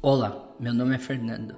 Olá, meu nome é Fernando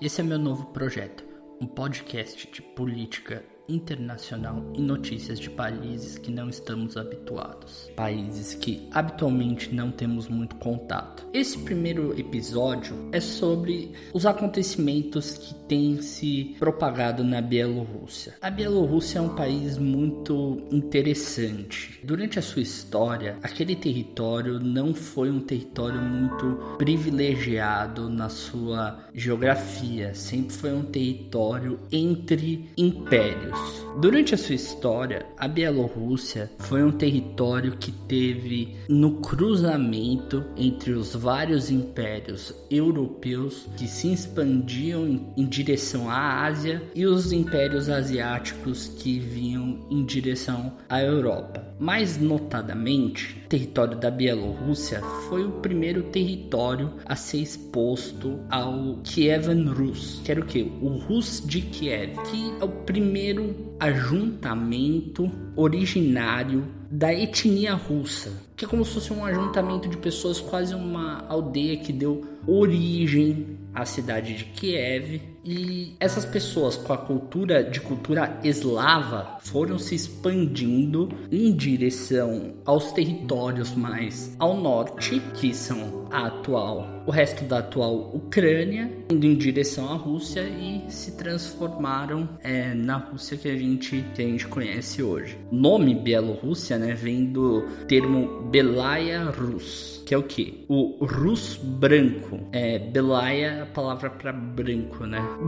e esse é meu novo projeto, um podcast de política internacional e notícias de países que não estamos habituados, países que habitualmente não temos muito contato. Esse primeiro episódio é sobre os acontecimentos que têm se propagado na Bielorrússia. A Bielorrússia é um país muito interessante. Durante a sua história, aquele território não foi um território muito privilegiado na sua geografia, sempre foi um território entre impérios. Durante a sua história, a Bielorrússia foi um território que teve no cruzamento entre os vários impérios europeus que se expandiam em direção à Ásia e os impérios asiáticos que vinham em direção à Europa. Mais notadamente, o território da Bielorrússia foi o primeiro território a ser exposto ao Kievan Rus, que era o quê? O Rus de Kiev, que é o primeiro ajuntamento originário da etnia russa, que é como se fosse um ajuntamento de pessoas, quase uma aldeia que deu origem à cidade de Kiev. E essas pessoas com a cultura eslava foram se expandindo em direção aos territórios mais ao norte, que são o resto da atual Ucrânia, indo em direção à Rússia e se transformaram na Rússia que a gente conhece hoje. O nome Bielorrússia, vem do termo Belaya Rus, que é o que? O Rus branco. Belaya é a palavra para branco,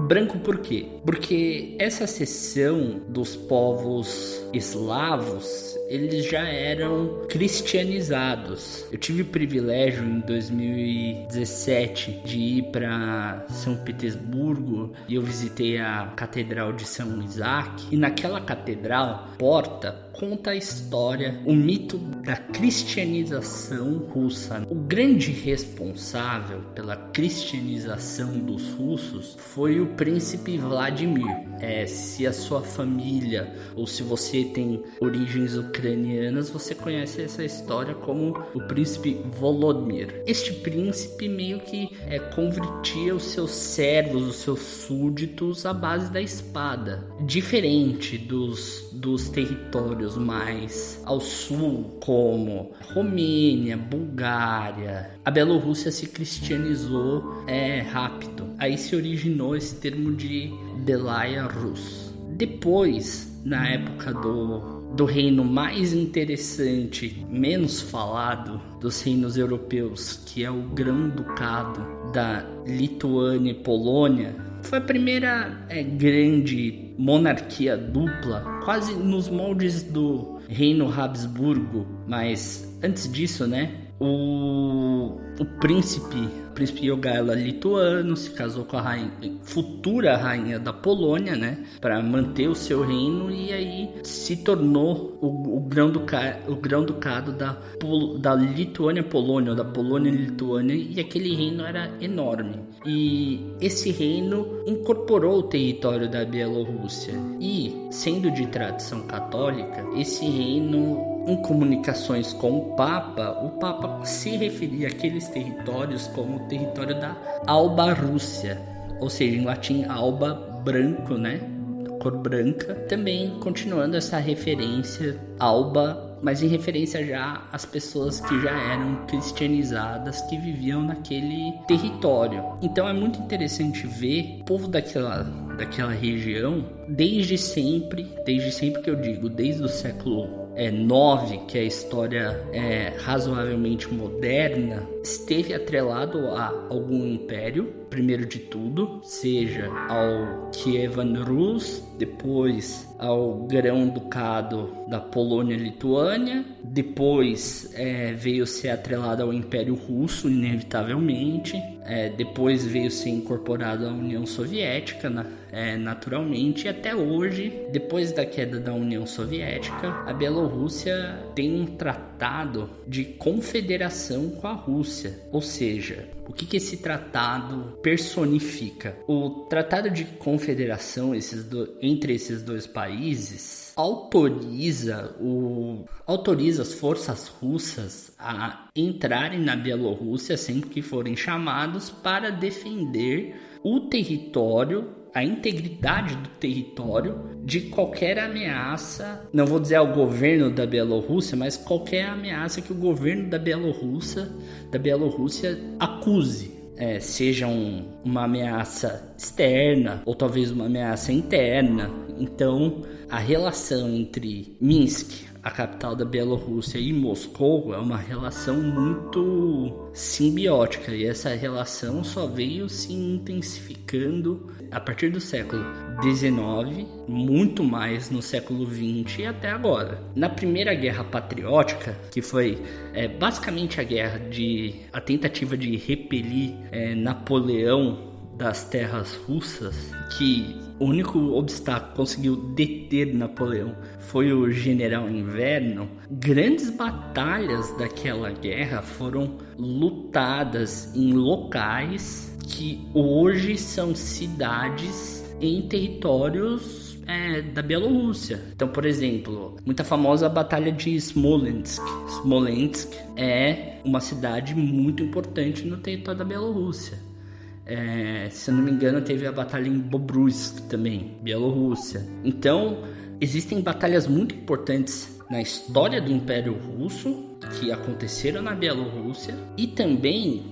Branco por quê? Porque essa seção dos povos eslavos, eles já eram cristianizados. Eu tive o privilégio em 2017 de ir para São Petersburgo e eu visitei a Catedral de São Isaac. E naquela catedral, porta conta a história, o mito da cristianização russa. O grande responsável pela cristianização dos russos foi o príncipe Vladimir. Se a sua família ou se você tem origens ucranianas, você conhece essa história como o príncipe Volodymyr. Este príncipe meio que convertia os seus servos, os seus súditos à base da espada. Diferente dos territórios mais ao sul, como Romênia, Bulgária, a Bielorrússia se cristianizou rápido. Aí se originou esse termo de Belaya Rus. Depois, na época do reino mais interessante, menos falado dos reinos europeus, que é o Grão-Ducado da Lituânia e Polônia, foi a primeira grande monarquia dupla, quase nos moldes do reino Habsburgo, mas antes disso, o príncipe Jogaila lituano se casou com a futura rainha da Polônia, para manter o seu reino, e aí se tornou o grão-ducado da Lituânia-Polônia, ou da Polônia-Lituânia, e aquele reino era enorme. E esse reino incorporou o território da Bielorrússia. E, sendo de tradição católica, esse reino, em comunicações com o Papa se referia àqueles territórios como o território da Alba Rússia, ou seja, em latim alba, branco, cor branca. Também continuando essa referência alba, mas em referência já às pessoas que já eram cristianizadas, que viviam naquele território. Então é muito interessante ver o povo daquela região, desde sempre que eu digo, desde o século 9, que é a história razoavelmente moderna, esteve atrelado a algum império, primeiro de tudo, seja ao Kievan Rus, depois ao Grão-Ducado da Polônia-Lituânia, depois veio ser atrelado ao Império Russo, inevitavelmente, depois veio ser incorporado à União Soviética, naturalmente, e até hoje, depois da queda da União Soviética, a Bielorrússia Bielorrússia tem um tratado de confederação com a Rússia, ou seja, o que esse tratado personifica? O tratado de confederação entre esses dois países autoriza as forças russas a entrarem na Bielorrússia sempre que forem chamados para defender o território, a integridade do território de qualquer ameaça, não vou dizer ao governo da Bielorrússia, mas qualquer ameaça que o governo da Bielorrússia acuse. Seja uma ameaça externa ou talvez uma ameaça interna. Então, a relação entre Minsk, a capital da Bielorrússia, e Moscou é uma relação muito simbiótica, e essa relação só veio se intensificando a partir do século XIX, muito mais no século XX e até agora. Na Primeira Guerra Patriótica, que foi basicamente a tentativa de repelir Napoleão das terras russas, que o único obstáculo que conseguiu deter Napoleão foi o General Inverno. Grandes batalhas daquela guerra foram lutadas em locais que hoje são cidades em territórios da Bielorrússia. Então, por exemplo, muita famosa batalha de Smolensk. Smolensk é uma cidade muito importante no território da Bielorrússia. Se eu não me engano, teve a batalha em Bobruisk também, Bielorrússia. Então, existem batalhas muito importantes na história do Império Russo que aconteceram na Bielorrússia. E também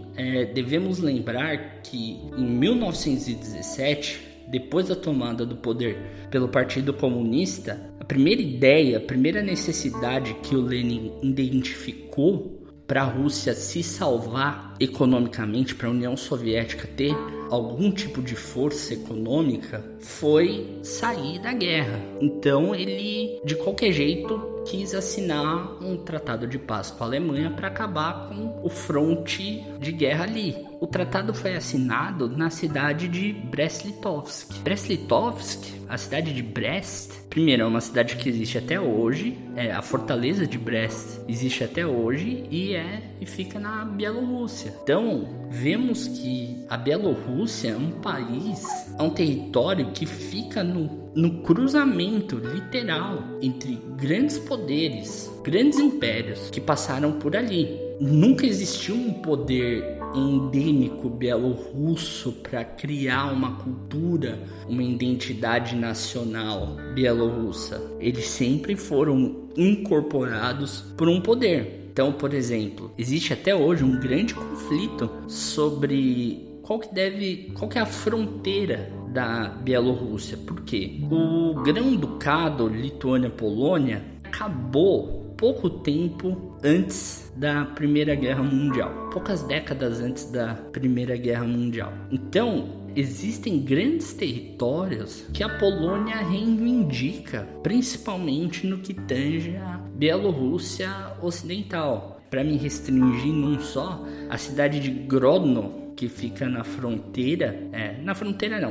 devemos lembrar que em 1917, depois da tomada do poder pelo Partido Comunista, a primeira necessidade que o Lenin identificou para a Rússia se salvar economicamente, para a União Soviética ter algum tipo de força econômica, foi sair da guerra. Então ele, de qualquer jeito, quis assinar um tratado de paz com a Alemanha para acabar com o fronte de guerra ali. O tratado foi assinado na cidade de Brest-Litovsk. Brest-Litovsk, a cidade de Brest, primeiro, é uma cidade que existe até hoje, a fortaleza de Brest existe até hoje e fica na Bielorrússia. Então, vemos que a Bielorrússia é um país, é um território que fica no cruzamento literal entre grandes poderes, grandes impérios que passaram por ali. Nunca existiu um poder endêmico bielorrusso para criar uma cultura, uma identidade nacional bielorrussa. Eles sempre foram incorporados por um poder. Então, por exemplo, existe até hoje um grande conflito sobre qual que é a fronteira da Bielorrússia. Por quê? O Grão-Ducado Lituânia-Polônia acabou pouco tempo antes da Primeira Guerra Mundial, poucas décadas antes da Primeira Guerra Mundial. Então, existem grandes territórios que a Polônia reivindica, principalmente no que tange a Bielorrússia Ocidental. Para me restringir num só, a cidade de Grodno, que fica na fronteira,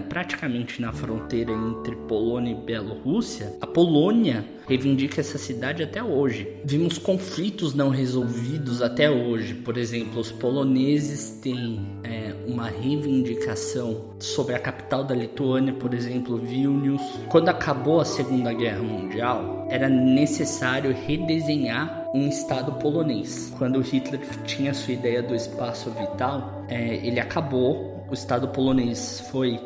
praticamente na fronteira entre Polônia e Bielorrússia, a Polônia reivindica essa cidade até hoje. Vimos conflitos não resolvidos até hoje. Por exemplo, os poloneses têm uma reivindicação sobre a capital da Lituânia, por exemplo, Vilnius. Quando acabou a Segunda Guerra Mundial, era necessário redesenhar um estado polonês. Quando Hitler tinha sua ideia do espaço vital, ele acabou. O estado polonês foi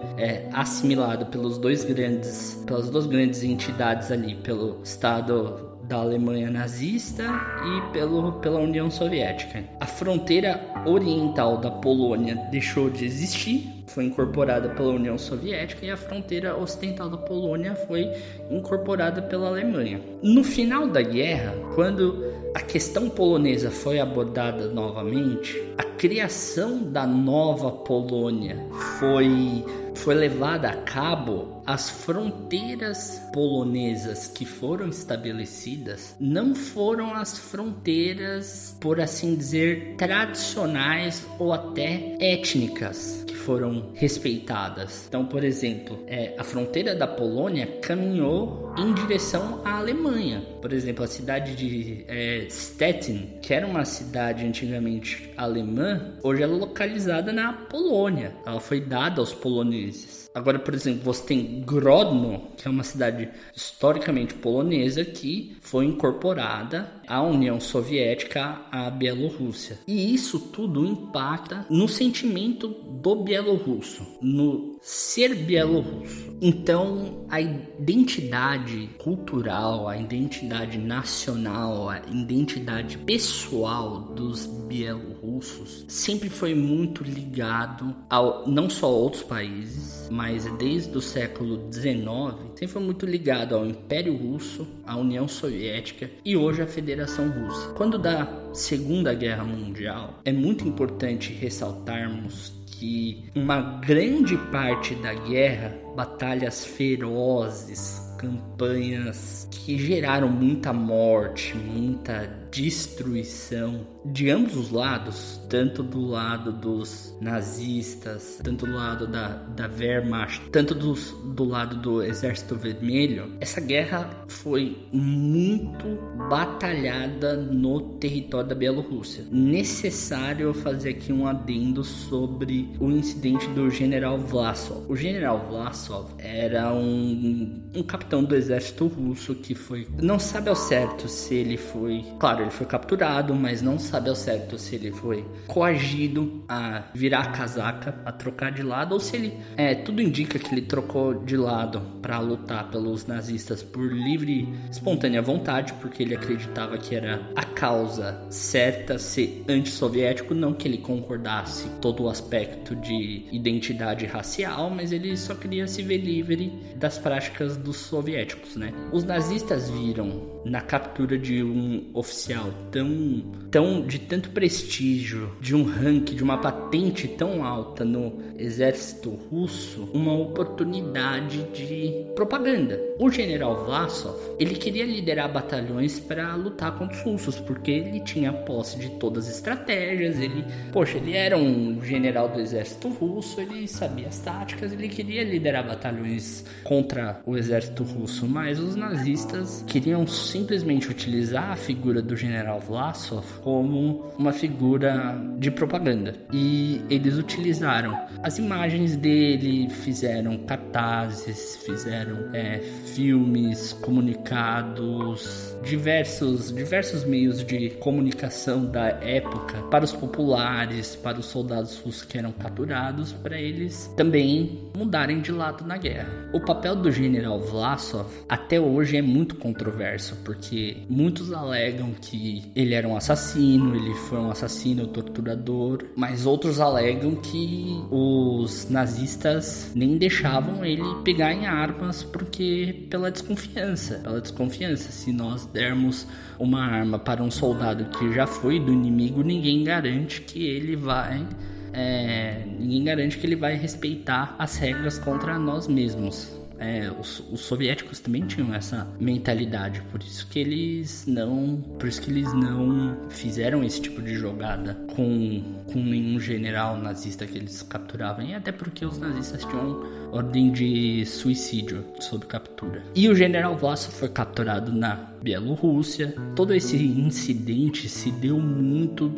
assimilado pelas duas grandes entidades ali, pelo estado da Alemanha nazista e pela União Soviética. A fronteira oriental da Polônia deixou de existir, foi incorporada pela União Soviética, e a fronteira ocidental da Polônia foi incorporada pela Alemanha. No final da guerra, quando a questão polonesa foi abordada novamente, a criação da nova Polônia foi levada a cabo. As fronteiras polonesas que foram estabelecidas não foram as fronteiras, por assim dizer, tradicionais ou até étnicas que foram respeitadas. Então, por exemplo, a fronteira da Polônia caminhou em direção à Alemanha. Por exemplo, a cidade de Stettin, que era uma cidade antigamente alemã, hoje é localizada na Polônia. Ela foi dada aos poloneses. Agora, por exemplo, você tem Grodno, que é uma cidade historicamente polonesa que foi incorporada à União Soviética, à Bielorrússia. E isso tudo impacta no sentimento do bielorrusso, no ser bielorrusso. Então, a identidade cultural, a identidade nacional, a identidade pessoal dos bielorrussos sempre foi muito ligado não só a outros países, mas desde o século XIX, sempre foi muito ligado ao Império Russo, à União Soviética e hoje à Federação Russa. Quando da Segunda Guerra Mundial, é muito importante ressaltarmos que uma grande parte da guerra, batalhas ferozes, campanhas que geraram muita morte, muita destruição de ambos os lados, tanto do lado dos nazistas, tanto do lado da Wehrmacht, tanto do lado do Exército Vermelho. Essa guerra foi muito batalhada no território da Bielorrússia. Necessário fazer aqui um adendo sobre o incidente do General Vlasov. O General Vlasov era um capitão do exército russo que foi... Não sabe ao certo se ele foi... Claro, ele foi capturado, mas não sabe ao certo se ele foi coagido a virar a casaca, a trocar de lado, ou se ele... tudo indica que ele trocou de lado para lutar pelos nazistas por livre, espontânea vontade, porque ele acreditava que era a causa certa ser antissoviético, não que ele concordasse todo o aspecto de identidade racial, mas ele só queria se ver livre das práticas dos soviéticos, né? Os nazistas viram na captura de um oficial de tanto prestígio, de um ranking, de uma patente tão alta no exército russo, uma oportunidade de propaganda. O general Vlasov, ele queria liderar batalhões para lutar contra os russos, porque ele tinha posse de todas as estratégias, ele era um general do exército russo, ele sabia as táticas, ele queria liderar batalhões contra o exército russo, mas os nazistas queriam simplesmente utilizar a figura do general Vlasov como uma figura de propaganda. E eles utilizaram as imagens dele, fizeram cartazes, fizeram filmes, comunicados, diversos meios de comunicação da época para os populares, para os soldados russos que eram capturados, para eles também mudarem de lado na guerra. O papel do general Vlasov até hoje é muito controverso, porque muitos alegam que ele era um assassino, ele foi um assassino, torturador, mas outros alegam que os nazistas nem deixavam ele pegar em armas porque pela desconfiança. Se nós dermos uma arma para um soldado que já foi do inimigo, ninguém garante que ele vai respeitar as regras contra nós mesmos. Os soviéticos também tinham essa mentalidade, por isso que eles não fizeram esse tipo de jogada com nenhum general nazista que eles capturavam, e até porque os nazistas tinham ordem de suicídio sob captura. E o general Vlasov foi capturado na Bielorrússia. Todo esse incidente se deu muito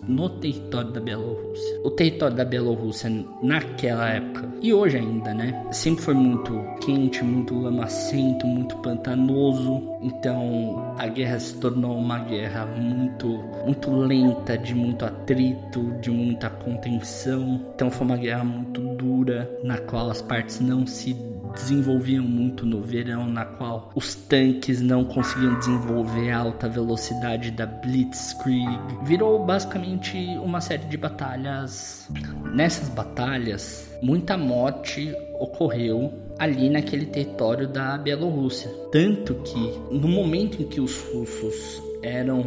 no território da Bielorrússia. O território da Bielorrússia naquela época, e hoje ainda, né, sempre foi muito quente, muito lamacento, muito pantanoso. Então a guerra se tornou uma guerra muito lenta, de muito atrito, de muita contenção. Então foi uma guerra muito dura, na qual as partes não se desenvolviam muito no verão, na qual os tanques não conseguiam desenvolver a alta velocidade da Blitzkrieg. Virou basicamente uma série de batalhas. Nessas batalhas, muita morte ocorreu ali naquele território da Bielorrússia. Tanto que no momento em que os russos eram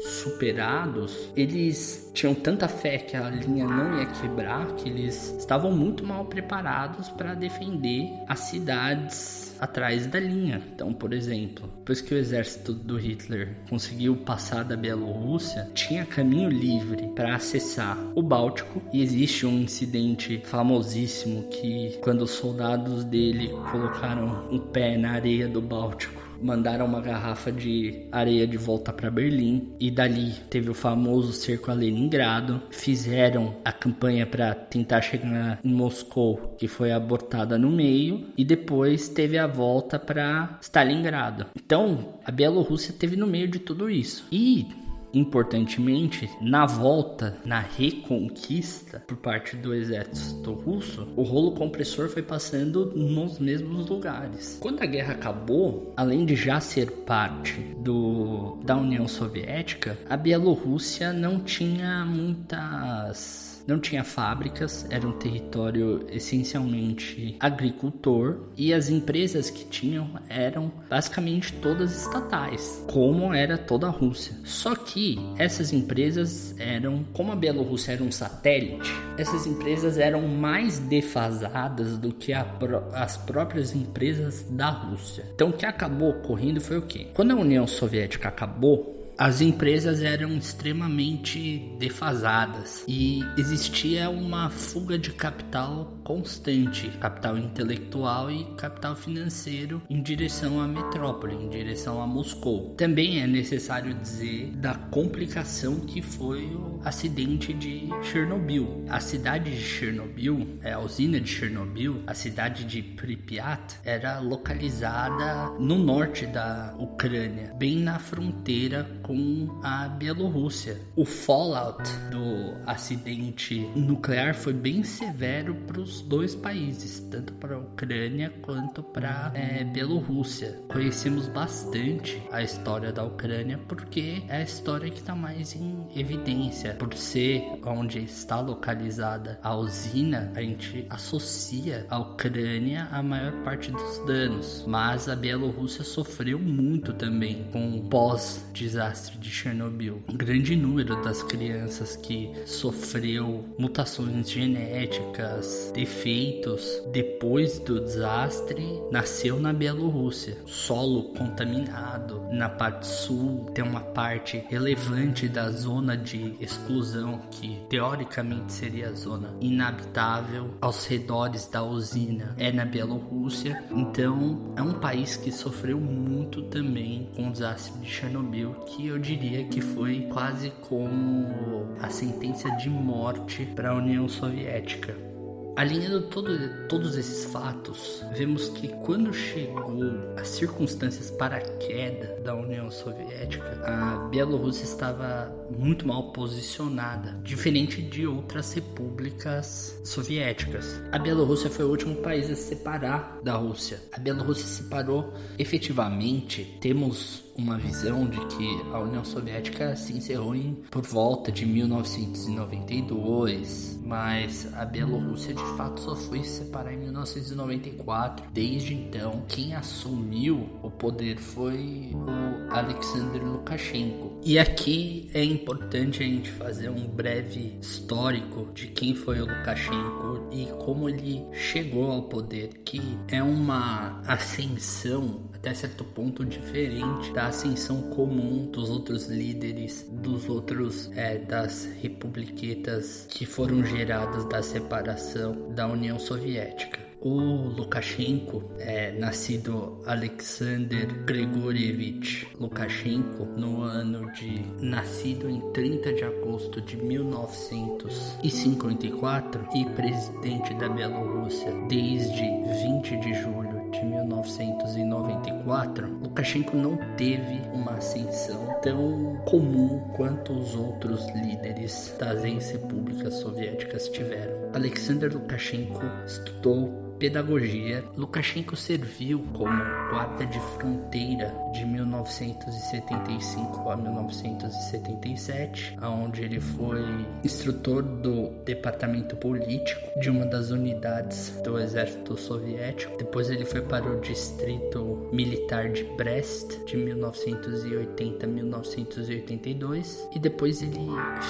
superados, eles tinham tanta fé que a linha não ia quebrar, que eles estavam muito mal preparados para defender as cidades atrás da linha. Então, por exemplo, depois que o exército do Hitler conseguiu passar da Bielorrússia, tinha caminho livre para acessar o Báltico, e existe um incidente famosíssimo que, quando os soldados dele colocaram o pé na areia do Báltico, mandaram uma garrafa de areia de volta para Berlim, e dali teve o famoso cerco a Leningrado. Fizeram a campanha para tentar chegar em Moscou, que foi abortada no meio, e depois teve a volta para Stalingrado. Então a Bielorrússia teve no meio de tudo isso. E importantemente, na volta, na reconquista por parte do exército russo, o rolo compressor foi passando nos mesmos lugares. Quando a guerra acabou, além de já ser parte da União Soviética, a Bielorrússia não tinha fábricas, era um território essencialmente agricultor, e as empresas que tinham eram basicamente todas estatais, como era toda a Rússia. Só que essas empresas como a Bielorrússia era um satélite, essas empresas eram mais defasadas do que as próprias empresas da Rússia. Então o que acabou ocorrendo foi o quê? Quando a União Soviética acabou, as empresas eram extremamente defasadas e existia uma fuga de capital constante, capital intelectual e capital financeiro, em direção à metrópole, em direção a Moscou. Também é necessário dizer da complicação que foi o acidente de Chernobyl. A cidade de Chernobyl, a usina de Chernobyl, a cidade de Pripyat, era localizada no norte da Ucrânia, bem na fronteira com a Bielorrússia. O fallout do acidente nuclear foi bem severo para os dois países, tanto para a Ucrânia quanto para a Bielorrússia. Conhecemos bastante a história da Ucrânia porque é a história que está mais em evidência. Por ser onde está localizada a usina, a gente associa a Ucrânia a maior parte dos danos, mas a Bielorrússia sofreu muito também com o pós-desastre de Chernobyl. Um grande número das crianças que sofreu mutações genéticas, defeitos depois do desastre, nasceu na Bielorrússia. Solo contaminado. Na parte sul tem uma parte relevante da zona de exclusão, que teoricamente seria a zona inabitável aos redores da usina, é na Bielorrússia. Então é um país que sofreu muito também com o desastre de Chernobyl, que eu diria que foi quase como a sentença de morte para a União Soviética. Alinhando todos esses fatos, vemos que quando chegou as circunstâncias para a queda da União Soviética, a Bielorrússia estava muito mal posicionada, diferente de outras repúblicas soviéticas. A Bielorrússia foi o último país a se separar da Rússia. A Bielorrússia se separou efetivamente. Temos uma visão de que a União Soviética se encerrou por volta de 1992, mas a Bielorrússia de fato só foi se separar em 1994. Desde então, quem assumiu o poder foi o Alexander Lukashenko. E aqui é importante a gente fazer um breve histórico de quem foi o Lukashenko e como ele chegou ao poder, que é uma ascensão até certo ponto diferente da ascensão comum dos outros líderes, das republiquetas que foram geradas da separação da União Soviética. O Lukashenko nascido Alexander Grigorievich Lukashenko, nascido em 30 de agosto de 1954 e presidente da Bielorrússia desde 20 de julho de 1994, Lukashenko não teve uma ascensão tão comum quanto os outros líderes das ex-repúblicas soviéticas tiveram. Alexander Lukashenko estudou pedagogia. Lukashenko serviu como guarda de fronteira de 1975 a 1977, onde ele foi instrutor do departamento político de uma das unidades do exército soviético. Depois ele foi para o distrito militar de Brest de 1980 a 1982 e depois ele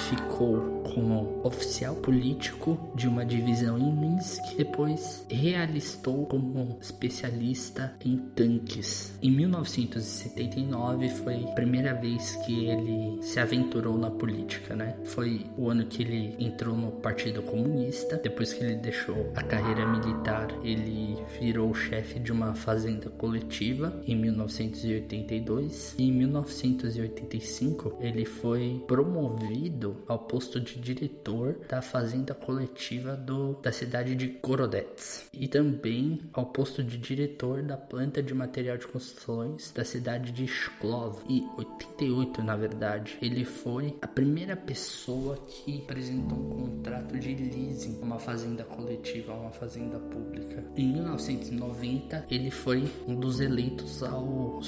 ficou como oficial político de uma divisão em Minsk. Depois realistou como especialista em tanques. Em 1979 foi a primeira vez que ele se aventurou na política, né? Foi o ano que ele entrou no Partido Comunista. Depois que ele deixou a carreira militar, ele virou chefe de uma fazenda coletiva em 1982. E em 1985 ele foi promovido ao posto de diretor da fazenda coletiva da cidade de Gorodets e também ao posto de diretor da planta de material de construções da cidade de Shklov. E 88, na verdade, ele foi a primeira pessoa que apresentou um contrato de leasing a uma fazenda coletiva, a uma fazenda pública. Em 1990, ele foi um dos eleitos ao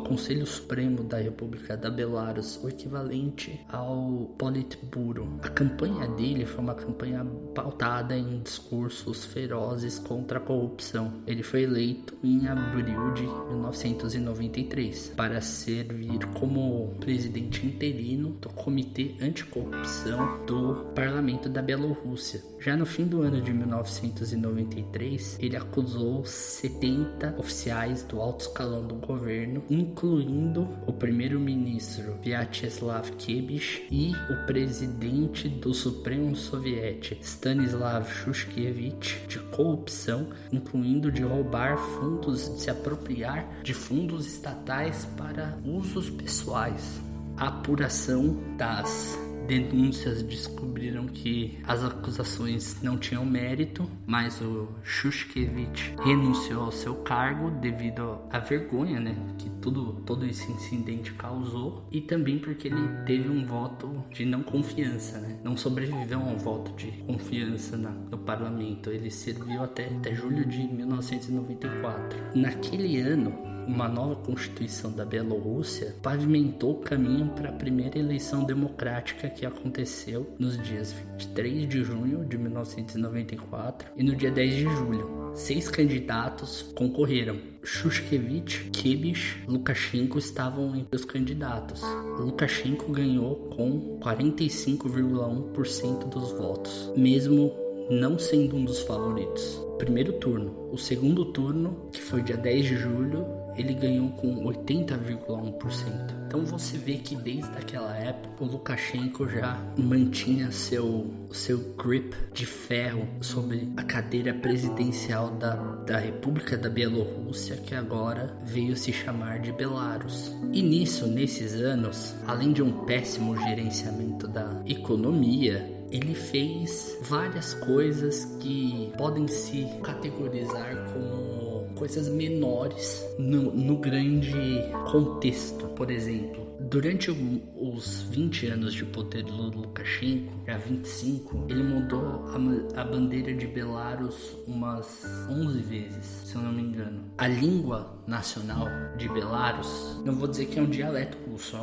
Conselho Supremo da República da Belarus, o equivalente ao Politburo. A campanha dele foi uma campanha pautada em discursos ferozes contra a corrupção. Ele foi eleito em abril de 1993 para servir como presidente interino do Comitê Anticorrupção do Parlamento da Bielorrússia. Já no fim do ano de 1993, ele acusou 70 oficiais do alto escalão do governo, incluindo o primeiro-ministro Vyacheslav Kebish e o presidente do Supremo Soviético Stanislav Shushkevich, de corrupção, incluindo de roubar fundos, de se apropriar de fundos estatais para usos pessoais. A apuração das denúncias descobriram que as acusações não tinham mérito, mas o Shushkevich renunciou ao seu cargo devido à vergonha, né, que todo esse incidente causou, e também porque ele teve um voto de não confiança, né, não sobreviveu a um voto de confiança no parlamento. Ele serviu até julho de 1994. Naquele ano, uma nova constituição da Bielorrússia pavimentou o caminho para a primeira eleição democrática que aconteceu nos dias 23 de junho de 1994 e no dia 10 de julho. 6 candidatos concorreram. Shushkevich, Kebish, Lukashenko estavam entre os candidatos. Lukashenko ganhou com 45,1% dos votos, mesmo não sendo um dos favoritos. Primeiro turno. O segundo turno, que foi dia 10 de julho, ele ganhou com 80,1%. Então você vê que desde aquela época o Lukashenko já mantinha seu grip de ferro sobre a cadeira presidencial da República da Bielorrússia, que agora veio se chamar de Belarus. E nesses anos, além de um péssimo gerenciamento da economia, ele fez várias coisas que podem se categorizar como coisas menores no grande contexto. Por exemplo, durante os 20 anos de poder do Lukashenko, já 25, ele mudou a bandeira de Belarus umas 11 vezes, se eu não me engano. A língua nacional de Belarus, não vou dizer que é um dialeto russo,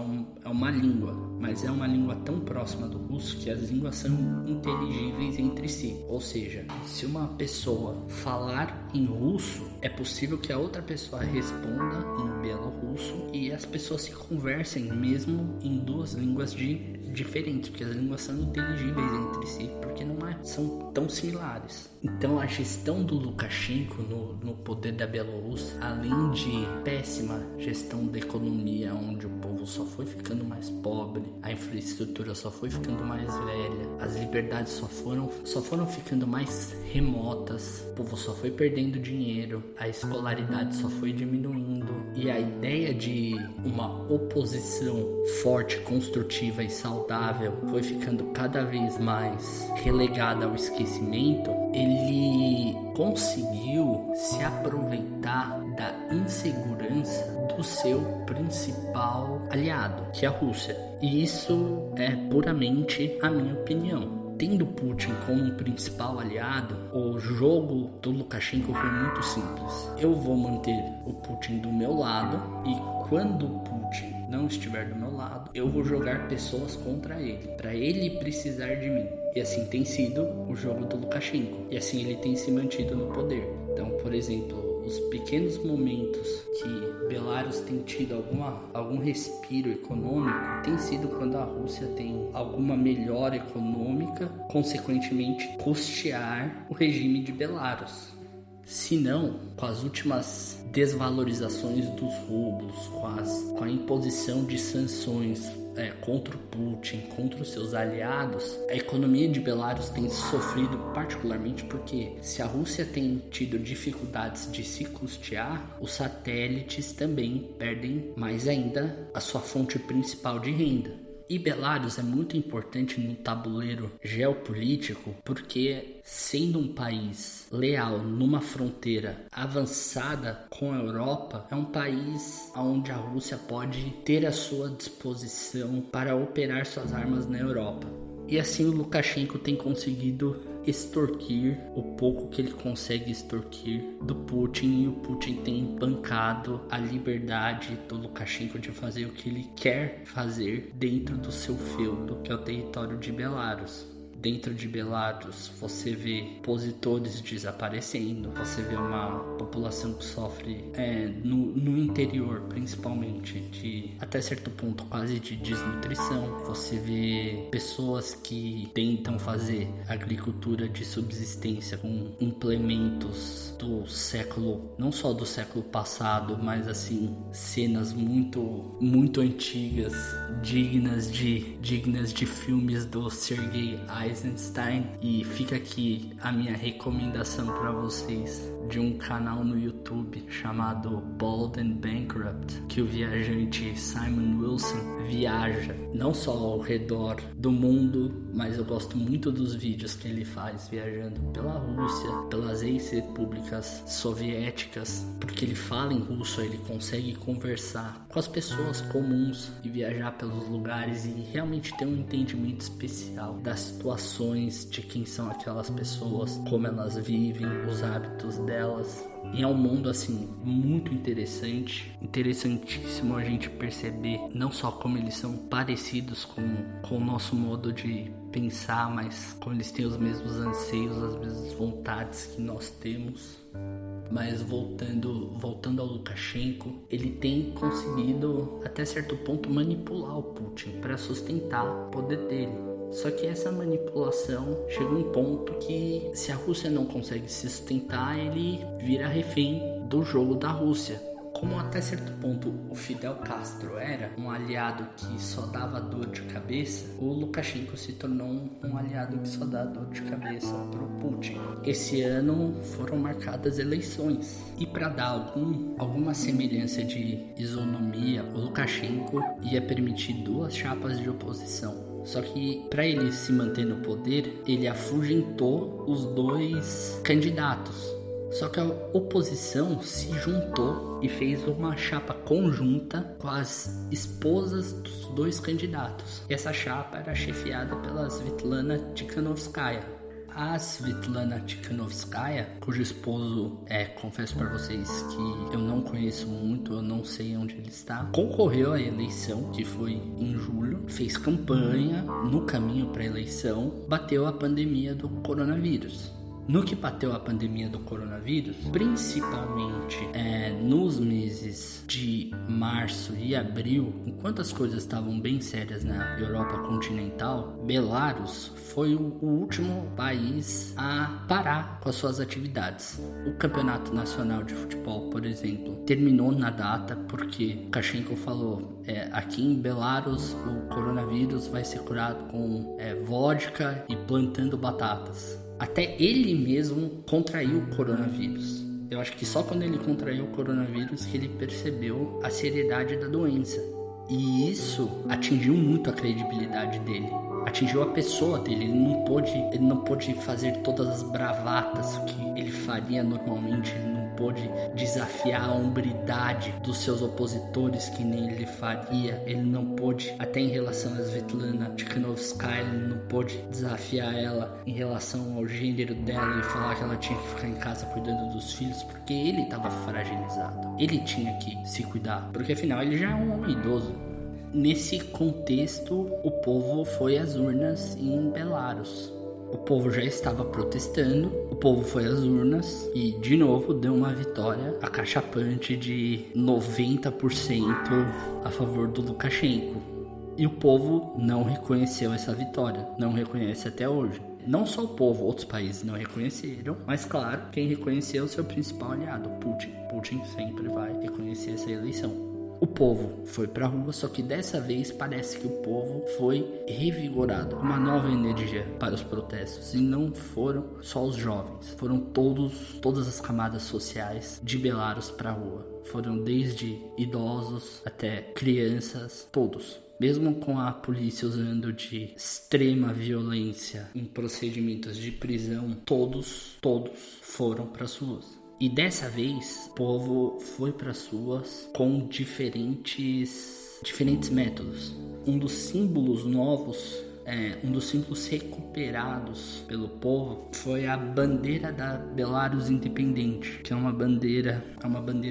é uma língua, mas é uma língua tão próxima do russo que as línguas são inteligíveis entre si. Ou seja, se uma pessoa falar em russo, é possível que a outra pessoa responda em bielorrusso e as pessoas se conversem mesmo em duas línguas diferentes, porque as línguas são inteligíveis entre si, porque não são tão similares. Então a gestão do Lukashenko no poder da Bielorrússia, além de péssima gestão da economia, onde o povo só foi ficando mais pobre, a infraestrutura só foi ficando mais velha, as liberdades só foram ficando mais remotas, o povo só foi perdendo dinheiro, a escolaridade só foi diminuindo, e a ideia de uma oposição forte, construtiva e saudável foi ficando cada vez mais relegada ao esquecimento. Ele conseguiu se aproveitar da insegurança do seu principal aliado, que é a Rússia. E isso é puramente a minha opinião. tendo Putin como um principal aliado, o jogo do Lukashenko foi muito simples. Eu vou manter o Putin do meu lado e quando o Putin não estiver do meu lado, eu vou jogar pessoas contra ele, para ele precisar de mim. E assim tem sido o jogo do Lukashenko. E assim ele tem se mantido no poder. Então, por exemplo, os pequenos momentos que Belarus tem tido algum respiro econômico tem sido quando a Rússia tem alguma melhora econômica, consequentemente custear o regime de Belarus. Se não, com as últimas desvalorizações dos rublos, com a imposição de sanções contra o Putin, contra os seus aliados, a economia de Belarus tem sofrido particularmente porque se a Rússia tem tido dificuldades de se custear, os satélites também perdem mais ainda a sua fonte principal de renda. E Belarus é muito importante no tabuleiro geopolítico porque, sendo um país leal numa fronteira avançada com a Europa, é um país onde a Rússia pode ter à sua disposição para operar suas armas na Europa. E assim o Lukashenko tem conseguido extorquir o pouco que ele consegue extorquir do Putin, e o Putin tem bancado a liberdade do Lukashenko de fazer o que ele quer fazer dentro do seu feudo, que é o território de Belarus. Dentro de Belarus você vê opositores desaparecendo, você vê uma população que sofre no interior principalmente de até certo ponto quase de desnutrição, você vê pessoas que tentam fazer agricultura de subsistência com implementos do século, não só do século passado, mas assim cenas muito antigas, dignas de filmes do Sergei Eisenstein. E fica aqui a minha recomendação para vocês de um canal no YouTube chamado Bald and Bankrupt, que o viajante Simon Wilson viaja não só ao redor do mundo, mas eu gosto muito dos vídeos que ele faz viajando pela Rússia, pelas ex-repúblicas soviéticas, porque ele fala em russo, ele consegue conversar com as pessoas comuns e viajar pelos lugares e realmente ter um entendimento especial das situações, de quem são aquelas pessoas, como elas vivem, os hábitos delas. E é um mundo assim muito interessantíssimo a gente perceber não só como eles são parecidos com o nosso modo de pensar, mas como eles têm os mesmos anseios, as mesmas vontades que nós temos. Mas voltando ao Lukashenko, ele tem conseguido até certo ponto manipular o Putin para sustentar o poder dele. Só que essa manipulação chega a um ponto que, se a Rússia não consegue se sustentar, ele vira refém do jogo da Rússia. Como até certo ponto o Fidel Castro era um aliado que só dava dor de cabeça, o Lukashenko se tornou um aliado que só dá dor de cabeça para o Putin. Esse ano foram marcadas eleições e para dar alguma semelhança de isonomia, o Lukashenko ia permitir 2 chapas de oposição. Só que para ele se manter no poder, ele afugentou os 2 candidatos. Só que a oposição se juntou e fez uma chapa conjunta com as esposas dos 2 candidatos. E essa chapa era chefiada pela Svetlana Tikhanovskaya. A Svetlana Tikhanovskaya, cujo esposo, confesso para vocês que eu não conheço muito, eu não sei onde ele está, concorreu à eleição, que foi em julho, fez campanha no caminho para a eleição, bateu a pandemia do coronavírus. No que bateu a pandemia do coronavírus, principalmente nos meses de março e abril, enquanto as coisas estavam bem sérias na Europa continental, Belarus foi o último país a parar com as suas atividades. O Campeonato Nacional de Futebol, por exemplo, terminou na data porque Lukashenko falou: aqui em Belarus o coronavírus vai ser curado com vodka e plantando batatas. Até ele mesmo contraiu o coronavírus. Eu acho que só quando ele contraiu o coronavírus que ele percebeu a seriedade da doença. E isso atingiu muito a credibilidade dele. atingiu a pessoa dele. Ele não pôde fazer todas as bravatas que ele faria normalmente. Ele não pôde desafiar a hombridade dos seus opositores que nem ele faria. Ele não pôde, até em relação a Svetlana Tikhanovskaya, ele não pôde desafiar ela em relação ao gênero dela e falar que ela tinha que ficar em casa cuidando dos filhos, porque ele estava fragilizado. Ele tinha que se cuidar, porque afinal ele já é um homem idoso. Nesse contexto, o povo foi às urnas em Belarus. O povo já estava protestando, o povo foi às urnas e, de novo, deu uma vitória acachapante de 90% a favor do Lukashenko. E o povo não reconheceu essa vitória, não reconhece até hoje. Não só o povo, outros países não reconheceram, mas claro, quem reconheceu é o seu principal aliado, Putin. Putin sempre vai reconhecer essa eleição. O povo foi pra rua, só que dessa vez parece que o povo foi revigorado. Uma nova energia para os protestos. E não foram só os jovens. Foram todas as camadas sociais de Belarus pra rua. Foram desde idosos até crianças, todos. Mesmo com a polícia usando de extrema violência em procedimentos de prisão, todos foram pras ruas. E dessa vez, o povo foi para as ruas com diferentes métodos. Um dos símbolos novos, um dos símbolos recuperados pelo povo foi a bandeira da Belarus Independente, que é uma bandeira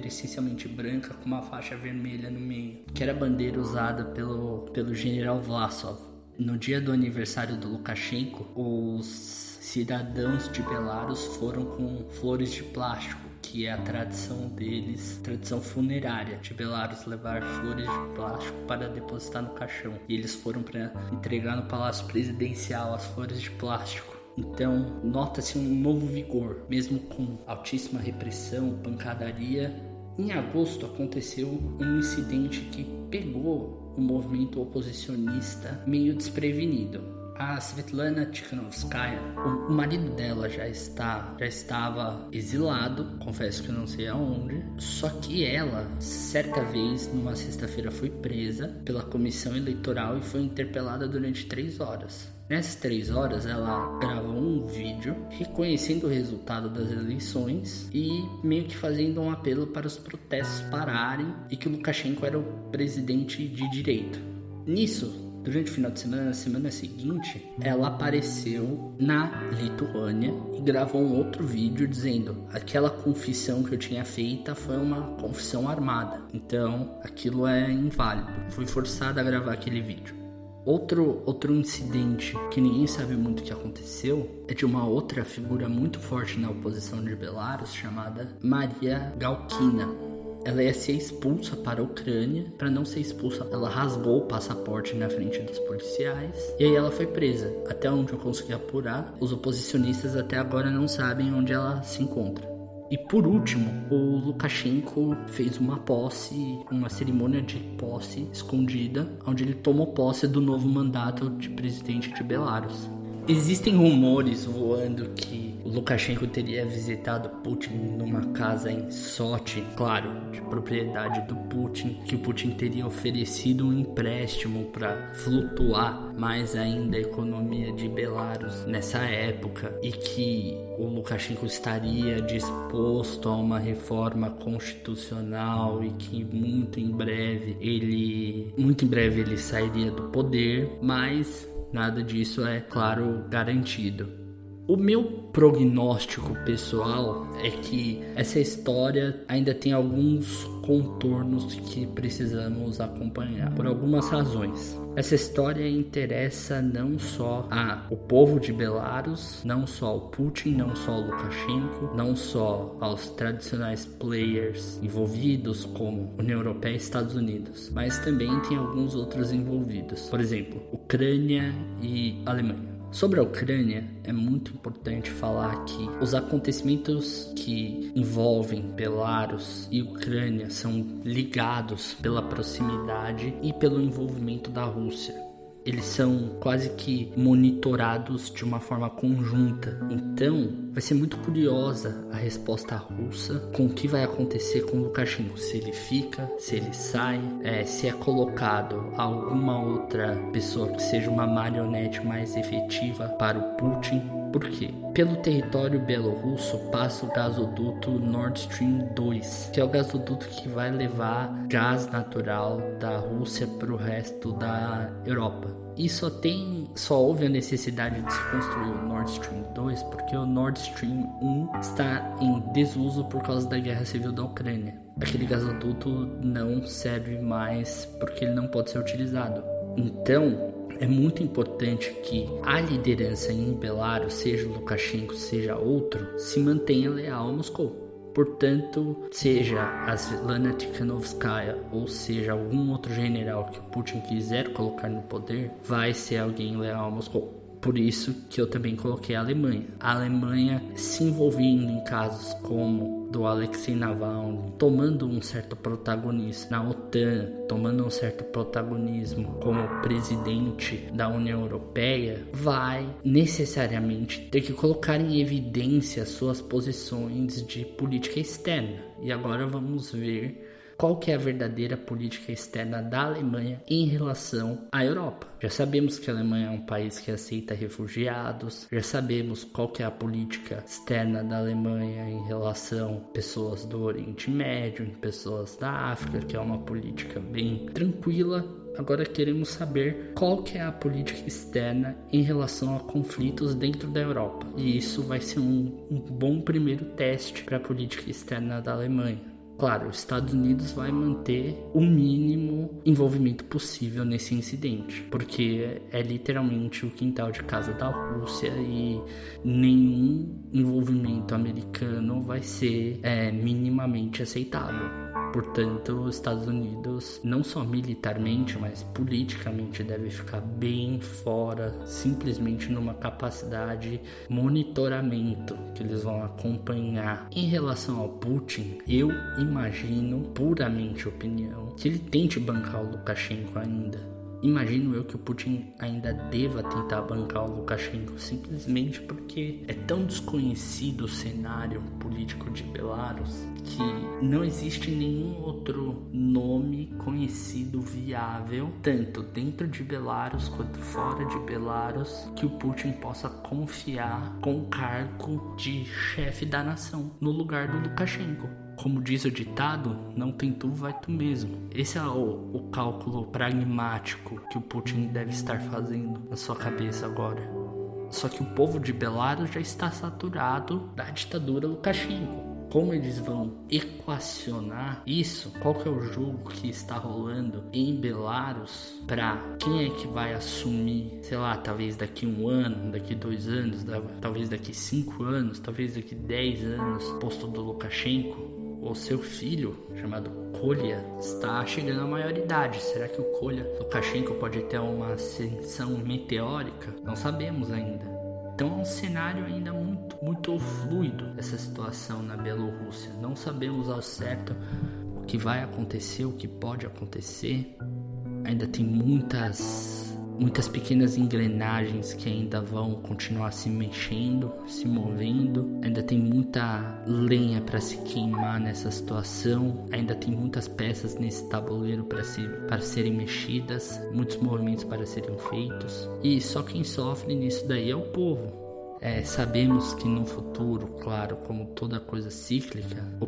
essencialmente branca com uma faixa vermelha no meio, que era a bandeira usada pelo general Vlasov. No dia do aniversário do Lukashenko, os cidadãos de Belarus foram com flores de plástico, que é a tradição deles, tradição funerária de Belarus, levar flores de plástico para depositar no caixão. E eles foram para entregar no Palácio Presidencial as flores de plástico. Então, nota-se um novo vigor, mesmo com altíssima repressão, pancadaria. Em agosto aconteceu um incidente que pegou o movimento oposicionista meio desprevenido. A Svetlana Tikhanovskaya, o marido dela já estava exilado, confesso que eu não sei aonde, só que ela, certa vez, numa sexta-feira, foi presa pela comissão eleitoral e foi interpelada durante 3 horas. Nessas 3 horas, ela gravou um vídeo reconhecendo o resultado das eleições e meio que fazendo um apelo para os protestos pararem e que o Lukashenko era o presidente de direito. Nisso, durante o final de semana, na semana seguinte, ela apareceu na Lituânia e gravou um outro vídeo dizendo: aquela confissão que eu tinha feita foi uma confissão armada, então aquilo é inválido. Fui forçada a gravar aquele vídeo. Outro incidente que ninguém sabe muito o que aconteceu é de uma outra figura muito forte na oposição de Belarus chamada Maria Galkina. Ela ia ser expulsa para a Ucrânia. Para não ser expulsa, ela rasgou o passaporte na frente dos policiais. E aí ela foi presa. Até onde eu consegui apurar, os oposicionistas até agora não sabem onde ela se encontra. E por último, o Lukashenko fez uma cerimônia de posse escondida, onde ele tomou posse do novo mandato de presidente de Belarus. Existem rumores voando que o Lukashenko teria visitado Putin numa casa em Sochi, claro, de propriedade do Putin, que o Putin teria oferecido um empréstimo para flutuar mais ainda a economia de Belarus nessa época e que o Lukashenko estaria disposto a uma reforma constitucional e que muito em breve ele sairia do poder, mas nada disso é, claro, garantido. O meu prognóstico pessoal é que essa história ainda tem alguns contornos que precisamos acompanhar, por algumas razões. Essa história interessa não só ao povo de Belarus, não só ao Putin, não só ao Lukashenko, não só aos tradicionais players envolvidos como União Europeia e Estados Unidos, mas também tem alguns outros envolvidos, por exemplo, Ucrânia e Alemanha. Sobre a Ucrânia, é muito importante falar que os acontecimentos que envolvem Belarus e Ucrânia são ligados pela proximidade e pelo envolvimento da Rússia. eles são quase que monitorados de uma forma conjunta. Então, vai ser muito curiosa a resposta russa com o que vai acontecer com o Lukashenko. Se ele fica, se ele sai, se é colocado alguma outra pessoa que seja uma marionete mais efetiva para o Putin. Por quê? Pelo território belorrusso passa o gasoduto Nord Stream 2, que é o gasoduto que vai levar gás natural da Rússia para o resto da Europa. E só houve a necessidade de se construir o Nord Stream 2 porque o Nord Stream 1 está em desuso por causa da guerra civil da Ucrânia. Aquele gasoduto não serve mais porque ele não pode ser utilizado. Então, é muito importante que a liderança em Belarus, seja Lukashenko, seja outro, se mantenha leal a Moscou. Portanto, seja a Svetlana Tikhanovskaya ou seja algum outro general que o Putin quiser colocar no poder, vai ser alguém leal a Moscou. Por isso que eu também coloquei a Alemanha. A Alemanha se envolvendo em casos como do Alexei Navalny, tomando um certo protagonismo na OTAN, tomando um certo protagonismo como presidente da União Europeia, vai necessariamente ter que colocar em evidência suas posições de política externa. E agora vamos ver qual que é a verdadeira política externa da Alemanha em relação à Europa. Já sabemos que a Alemanha é um país que aceita refugiados, já sabemos qual que é a política externa da Alemanha em relação a pessoas do Oriente Médio, em pessoas da África, que é uma política bem tranquila. Agora queremos saber qual que é a política externa em relação a conflitos dentro da Europa. E isso vai ser um bom primeiro teste para a política externa da Alemanha. Claro, os Estados Unidos vai manter o mínimo envolvimento possível nesse incidente, porque é literalmente o quintal de casa da Rússia e nenhum envolvimento americano vai ser minimamente aceitável. Portanto, os Estados Unidos, não só militarmente, mas politicamente, deve ficar bem fora, simplesmente numa capacidade de monitoramento que eles vão acompanhar. Em relação ao Putin, eu imagino, puramente opinião, que ele tente bancar o Lukashenko ainda. Imagino eu que o Putin ainda deva tentar bancar o Lukashenko simplesmente porque é tão desconhecido o cenário político de Belarus que não existe nenhum outro nome conhecido viável, tanto dentro de Belarus quanto fora de Belarus, que o Putin possa confiar com o cargo de chefe da nação no lugar do Lukashenko. Como diz o ditado, não tem tu, vai tu mesmo. Esse é o cálculo pragmático que o Putin deve estar fazendo na sua cabeça agora. Só que o povo de Belarus já está saturado da ditadura Lukashenko. Como eles vão equacionar isso? Qual que é o jogo que está rolando em Belarus para quem é que vai assumir, sei lá, talvez daqui 1 ano, daqui 2 anos, talvez daqui 5 anos, talvez daqui 10 anos, posto do Lukashenko? O seu filho, chamado Kolya, está chegando à maioridade. Será que o Kolya Lukashenko pode ter uma ascensão meteórica? Não sabemos ainda. Então é um cenário ainda muito fluido essa situação na Bielorrússia. Não sabemos ao certo o que vai acontecer, o que pode acontecer. Ainda tem muitas pequenas engrenagens que ainda vão continuar se mexendo, se movendo. Ainda tem muita lenha para se queimar nessa situação. Ainda tem muitas peças nesse tabuleiro para serem mexidas, muitos movimentos para serem feitos. E só quem sofre nisso daí é o povo. Sabemos que no futuro, claro, como toda coisa cíclica, o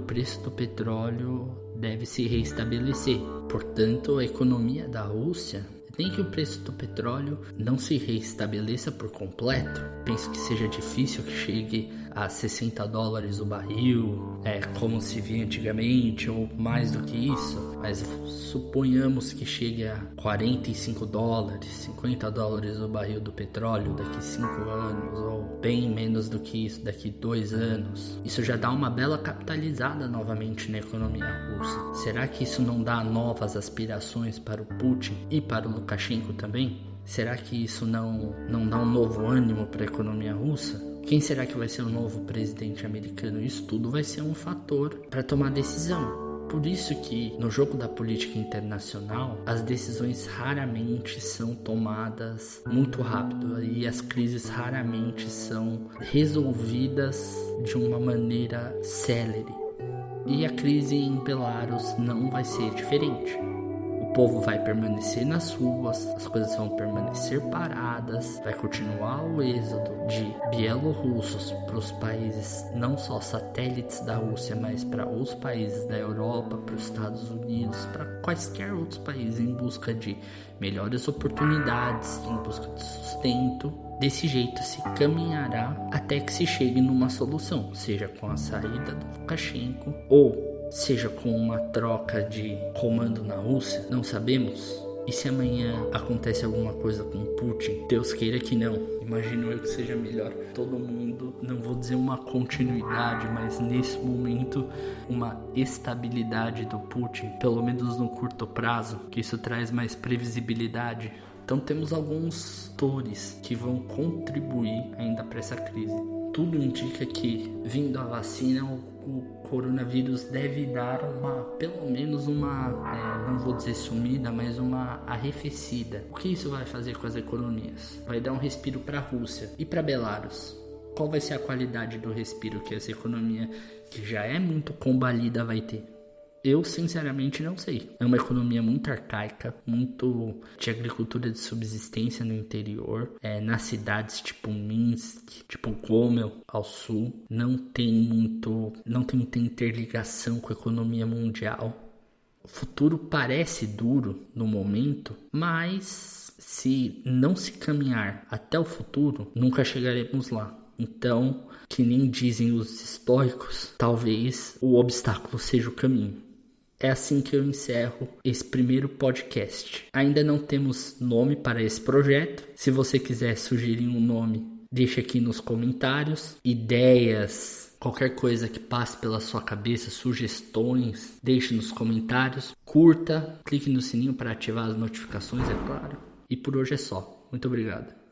preço do petróleo deve se reestabelecer. Portanto, a economia da Rússia, nem que o preço do petróleo não se reestabeleça por completo. Penso que seja difícil que chegue a $60 o barril, como se via antigamente, ou mais do que isso. Mas suponhamos que chegue a $45, $50 o barril do petróleo daqui 5 anos, ou bem menos do que isso daqui 2 anos. Isso já dá uma bela capitalizada novamente na economia russa. Será que isso não dá novas aspirações para o Putin e para o Lukashenko também? Será que isso não dá um novo ânimo para a economia russa? Quem será que vai ser o novo presidente americano? Isso tudo vai ser um fator para tomar decisão. por isso que no jogo da política internacional as decisões raramente são tomadas muito rápido e as crises raramente são resolvidas de uma maneira célere. E a crise em Belarus não vai ser diferente. O povo vai permanecer nas ruas, as coisas vão permanecer paradas, vai continuar o êxodo de bielorrussos para os países não só satélites da Rússia, mas para os países da Europa, para os Estados Unidos, para quaisquer outros países em busca de melhores oportunidades, em busca de sustento. Desse jeito se caminhará até que se chegue numa solução, seja com a saída do Lukashenko ou seja com uma troca de comando na Rússia, não sabemos. E se amanhã acontece alguma coisa com Putin, Deus queira que não, imagino eu que seja melhor todo mundo, não vou dizer uma continuidade, mas nesse momento uma estabilidade do Putin, pelo menos no curto prazo, que isso traz mais previsibilidade. Então temos alguns fatores que vão contribuir ainda para essa crise. Tudo indica que, vindo a vacina, o coronavírus deve dar pelo menos não vou dizer sumida, mas uma arrefecida. O que isso vai fazer com as economias? Vai dar um respiro para a Rússia e para Belarus. Qual vai ser a qualidade do respiro que essa economia, que já é muito combalida, vai ter? Eu, sinceramente, não sei. É uma economia muito arcaica, muito de agricultura de subsistência no interior. Nas cidades tipo Minsk, tipo Gomel, ao sul, não tem muita interligação com a economia mundial. O futuro parece duro no momento, mas se não se caminhar até o futuro, nunca chegaremos lá. Então, que nem dizem os estoicos, talvez o obstáculo seja o caminho. É assim que eu encerro esse primeiro podcast. Ainda não temos nome para esse projeto. Se você quiser sugerir um nome, deixe aqui nos comentários. Ideias, qualquer coisa que passe pela sua cabeça, sugestões, deixe nos comentários. Curta, clique no sininho para ativar as notificações, é claro. E por hoje é só. Muito obrigado.